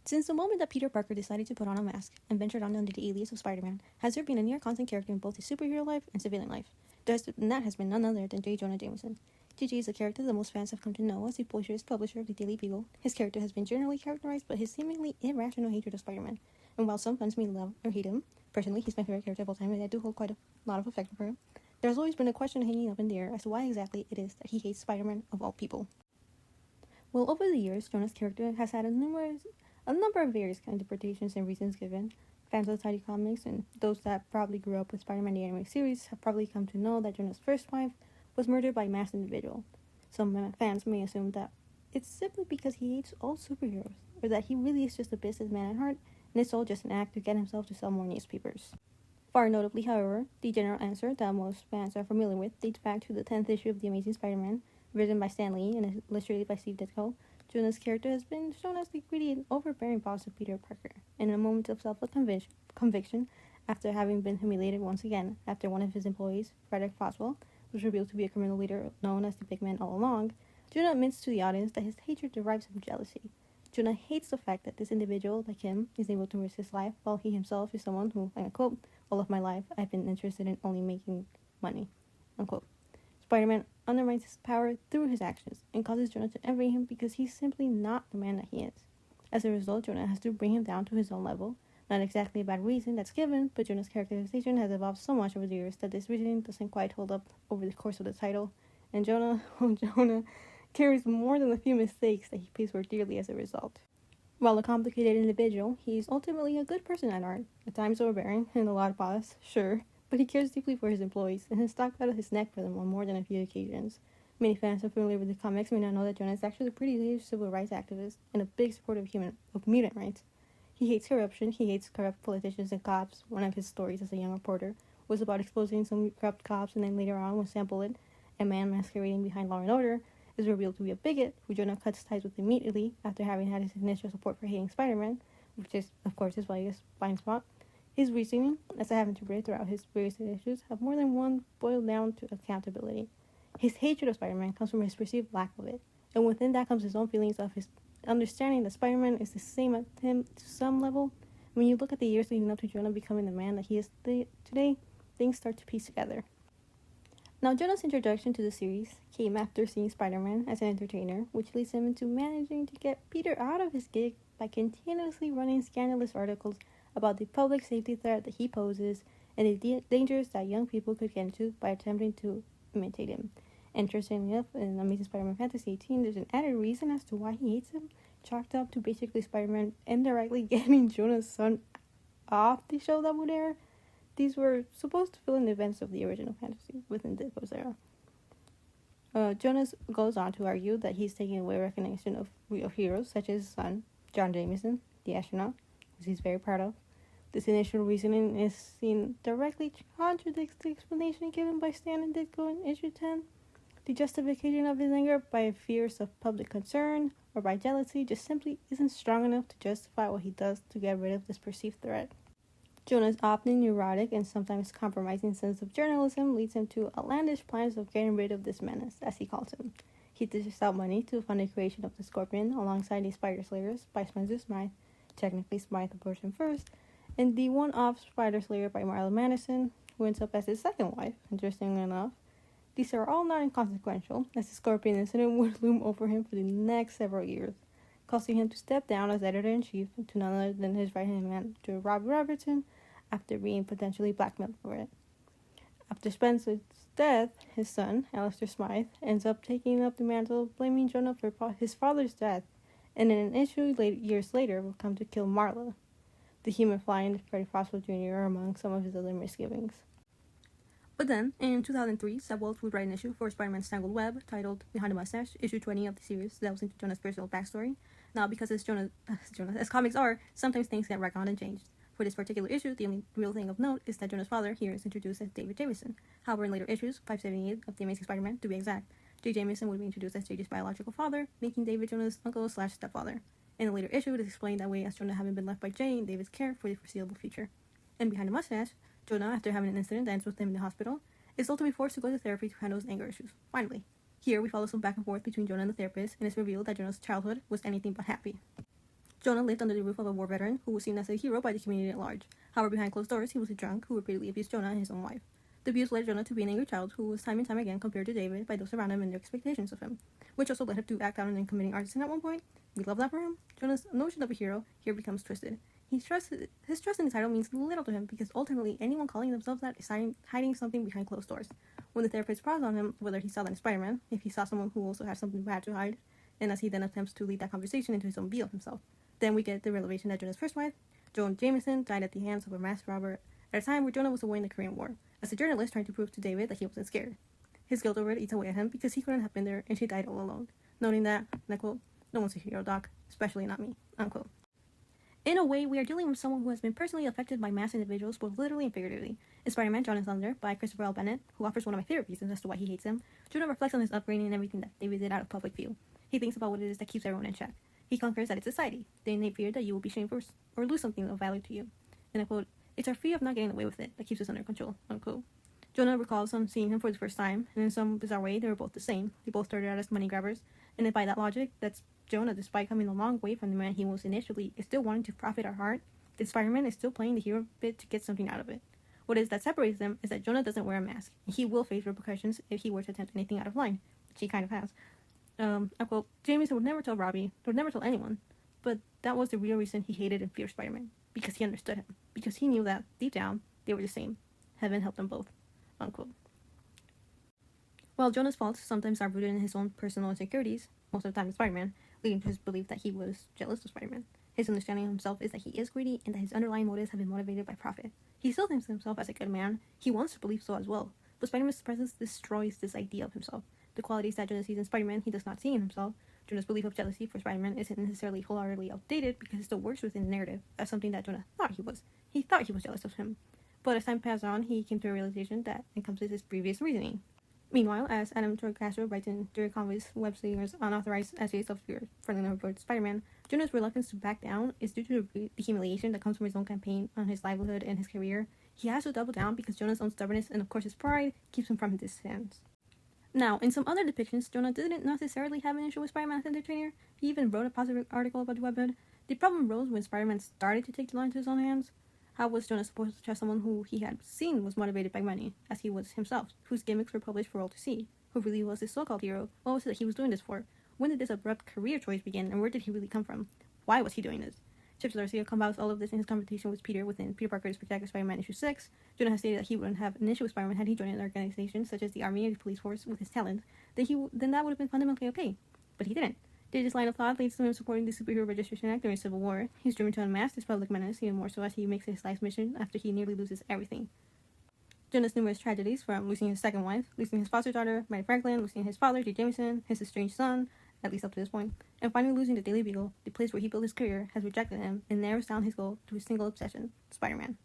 Since the moment that Peter Parker decided to put on a mask and ventured on under the alias of Spider-Man, has there been a near-constant character in both his superhero life and civilian life? And that has been none other than Jonah Jameson. JJ is a character that most fans have come to know as the boisterous publisher of the Daily Beagle. His character has been generally characterized by his seemingly irrational hatred of Spider-Man, and while some fans may love or hate him, personally he's my favorite character of all time and I do hold quite a lot of affection for him. There's always been a question hanging up in the air as to why exactly it is that he hates Spider-Man of all people. Well, over the years, Jonah's character has had a number of various interpretations and reasons given. Fans of the Tidy Comics and those that probably grew up with Spider-Man the animated series have probably come to know that Jonah's first wife was murdered by a masked individual. Some fans may assume that it's simply because he hates all superheroes, or that he really is just a businessman at heart, and it's all just an act to get himself to sell more newspapers. Far notably, however, the general answer that most fans are familiar with dates back to the 10th issue of The Amazing Spider-Man, written by Stan Lee and illustrated by Steve Ditko. Jonah's character has been shown as the greedy and overbearing boss of Peter Parker, and in a moment of self-conviction, after having been humiliated once again after one of his employees, Frederick Foswell, was revealed to be a criminal leader known as the Big Man all along, Jonah admits to the audience that his hatred derives from jealousy. Jonah hates the fact that this individual, like him, is able to risk his life, while he himself is someone who, and I quote, "all of my life I've been interested in only making money," unquote. Spider-Man undermines his power through his actions and causes Jonah to envy him because he's simply not the man that he is. As a result, Jonah has to bring him down to his own level. Not exactly a bad reason that's given, but Jonah's characterization has evolved so much over the years that this reasoning doesn't quite hold up over the course of the title, and Jonah carries more than a few mistakes that he pays for dearly as a result. While a complicated individual, he's ultimately a good person at heart, at times overbearing and a lot of boss, sure, but he cares deeply for his employees and has stuck out of his neck for them on more than a few occasions. Many fans who are familiar with the comics may not know that Jonah is actually a pretty huge civil rights activist and a big supporter of mutant rights. He hates corruption, he hates corrupt politicians and cops. One of his stories as a young reporter was about exposing some corrupt cops, and then later on, when sampled, a man masquerading behind Law and Order is revealed to be a bigot who Jonah cuts ties with immediately after having had his initial support for hating Spider-Man, which is, of course, his biggest blind spot. His reasoning, as I have interpreted throughout his various issues, have more than one boiled down to accountability. His hatred of Spider-Man comes from his perceived lack of it, and within that comes his own feelings of his understanding that Spider-Man is the same as him to some level. When you look at the years leading up to Jonah becoming the man that he is today, things start to piece together. Now, Jonah's introduction to the series came after seeing Spider-Man as an entertainer, which leads him into managing to get Peter out of his gig by continuously running scandalous articles about the public safety threat that he poses and the dangers that young people could get into by attempting to imitate him. Interestingly enough, in Amazing Spider-Man Fantasy 18, there's an added reason as to why he hates him, chalked up to basically Spider-Man indirectly getting Jonah's son off the show that would air. These were supposed to fill in the events of the original fantasy within Ditko's era. Jonas goes on to argue that he's taking away recognition of real heroes such as his son, John Jameson, the astronaut, which he's very proud of. This initial reasoning is seen directly contradicts the explanation given by Stan and Ditko in issue 10. The justification of his anger by fears of public concern or by jealousy just simply isn't strong enough to justify what he does to get rid of this perceived threat. Jonah's often neurotic and sometimes compromising sense of journalism leads him to outlandish plans of getting rid of this menace, as he calls him. He dishes out money to fund the creation of the Scorpion alongside the Spider Slayers by Spencer Smythe, technically Smythe approached him first, and the one-off Spider Slayer by Marla Madison, who ends up as his second wife, interestingly enough. These are all not inconsequential, as the Scorpion incident would loom over him for the next several years, causing him to step down as editor-in-chief to none other than his right-hand man, Robbie Robertson, after being potentially blackmailed for it. After Spencer's death, his son, Alistair Smythe, ends up taking up the mantle, blaming Jonah for his father's death, and in an issue years later will come to kill Marla. The Human Fly and Freddie Foswell Jr. are among some of his other misgivings. But then, in 2003, Seb Welch would write an issue for Spider-Man's Tangled Web titled Behind the Mustache, issue 20 of the series, delves into Jonah's personal backstory. Now, because as comics are, sometimes things get retconned and changed. For this particular issue, the only real thing of note is that Jonah's father here is introduced as David Jameson. However, in later issues, 578 of The Amazing Spider-Man, to be exact, J. Jameson would be introduced as JJ's biological father, making David Jonah's uncle/stepfather. In a later issue, it is explained that way as Jonah having been left by Jay in David's care for the foreseeable future. And behind the mustache, Jonah, after having an incident that ends with him in the hospital, is ultimately forced to go to therapy to handle his anger issues. Finally, here we follow some back and forth between Jonah and the therapist, and it's revealed that Jonah's childhood was anything but happy. Jonah lived under the roof of a war veteran who was seen as a hero by the community at large. However, behind closed doors, he was a drunk who repeatedly abused Jonah and his own wife. The abuse led Jonah to be an angry child who was time and time again compared to David by those around him and their expectations of him, which also led him to act out and committing arson at one point. We love that for him. Jonah's notion of a hero here becomes twisted. His trust in the title means little to him because ultimately anyone calling themselves that is hiding something behind closed doors. When the therapist prods on him whether he saw that in Spider-Man, if he saw someone who also has something bad to hide, and as he then attempts to lead that conversation into his own view of himself, then we get the revelation that Jonah's first wife, Jameson, died at the hands of a masked robber at a time where Jonah was away in the Korean War, as a journalist trying to prove to David that he wasn't scared. His guilt over it eats away at him because he couldn't have been there and she died all alone, noting that, and I quote, "No one's a hero, Doc, especially not me," unquote. In a way, we are dealing with someone who has been personally affected by mass individuals, both literally and figuratively. In Spider-Man: John and Thunder by Christopher L. Bennett, who offers one of my favorite reasons as to why he hates him, Jonah reflects on his upbringing and everything that David did out of public view. He thinks about what it is that keeps everyone in check. He conquers that it's society, the innate fear that you will be shamed or lose something of value to you. And I quote, "It's our fear of not getting away with it that keeps us under control," unquote. Jonah recalls on seeing him for the first time, and in some bizarre way, they were both the same. They both started out as money grabbers, and by that logic, that's Jonah, despite coming a long way from the man he was initially, is still wanting to profit our heart. The Spider-Man is still playing the hero bit to get something out of it. What is that separates them is that Jonah doesn't wear a mask, and he will face repercussions if he were to attempt anything out of line, which he kind of has. I quote, "Jameson would never tell Robbie, would never tell anyone, but that was the real reason he hated and feared Spider-Man, because he understood him, because he knew that, deep down, they were the same. Heaven helped them both," unquote. While Jonah's faults sometimes are rooted in his own personal insecurities, most of the time in Spider-Man, leading to his belief that he was jealous of Spider-Man, his understanding of himself is that he is greedy and that his underlying motives have been motivated by profit. He still thinks of himself as a good man. He wants to believe so as well, but Spider-Man's presence destroys this idea of himself. The qualities that Jonah sees in Spider-Man, he does not see in himself. Jonah's belief of jealousy for Spider-Man isn't necessarily wholeheartedly outdated because it still works within the narrative as something that Jonah thought he was. He thought he was jealous of him. But as time passed on, he came to a realization that encompasses his previous reasoning. Meanwhile, as Adam Torcastro writes in Derek Conway's web series Unauthorized Essays of Your Friendly Neighborhood Spider-Man, Jonah's reluctance to back down is due to the humiliation that comes from his own campaign on his livelihood and his career. He has to double down because Jonah's own stubbornness and of course his pride keeps him from his stance. Now, in some other depictions, Jonah didn't necessarily have an issue with Spider-Man as entertainer. He even wrote a positive article about the webhood. The problem arose when Spider-Man started to take the law into his own hands. How was Jonah supposed to trust someone who he had seen was motivated by money, as he was himself, whose gimmicks were published for all to see? Who really was his so-called hero? What was it that he was doing this for? When did this abrupt career choice begin, and where did he really come from? Why was he doing this? Chip Zdarsky combines all of this in his conversation with Peter within Peter Parker's Spectacular Spider-Man issue 6. Jonah has stated that he wouldn't have an issue with Spider-Man had he joined an organization such as the Army or the police force with his talent, then that would have been fundamentally okay. But he didn't. This line of thought leads to him supporting the Superhero Registration Act during Civil War. He's driven to unmask his public menace, even more so as he makes his life's mission after he nearly loses everything. Jonah's numerous tragedies, from losing his second wife, losing his foster daughter, Mary Franklin, losing his father, Jameson, his estranged son, at least up to this point, and finally losing the Daily Beagle, the place where he built his career, has rejected him and narrows down his goal to a single obsession: Spider-Man.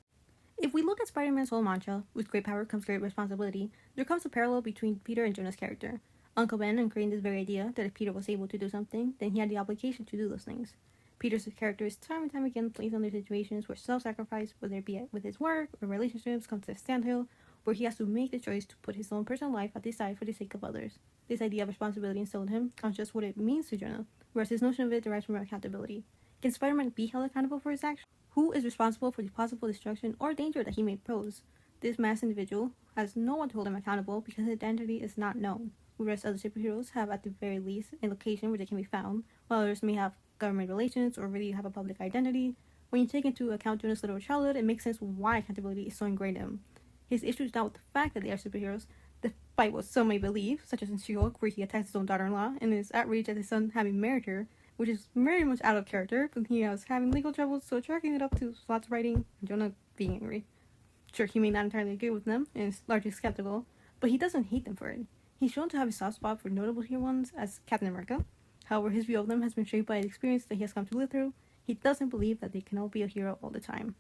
If we look at Spider-Man's whole mantra, with great power comes great responsibility, there comes a parallel between Peter and Jonah's character. Uncle Ben created this very idea that if Peter was able to do something, then he had the obligation to do those things. Peter's character is time and time again placed under situations where self-sacrifice, whether it be with his work or relationships, comes to a standstill, where he has to make the choice to put his own personal life at the side for the sake of others. This idea of responsibility instilled in him on just what it means to Jonah, whereas his notion of it derives from accountability. Can Spider-Man be held accountable for his actions? Who is responsible for the possible destruction or danger that he may pose? This masked individual has no one to hold him accountable because his identity is not known, whereas other superheroes have at the very least a location where they can be found, while others may have government relations or really have a public identity. When you take into account Jonah's literal childhood, it makes sense why accountability is so ingrained in him. His issue is not with the fact that they are superheroes, despite what some may believe, such as in She-Hulk, where he attacks his own daughter-in-law, and is outraged at his son having married her, which is very much out of character, but he was having legal troubles, so tracking it up to Slott's writing, and Jonah being angry. Sure, he may not entirely agree with them, and is largely skeptical, but he doesn't hate them for it. He's shown to have a soft spot for notable hero ones, as Captain America. However, his view of them has been shaped by the experience that he has come to live through. He doesn't believe that they can all be a hero all the time.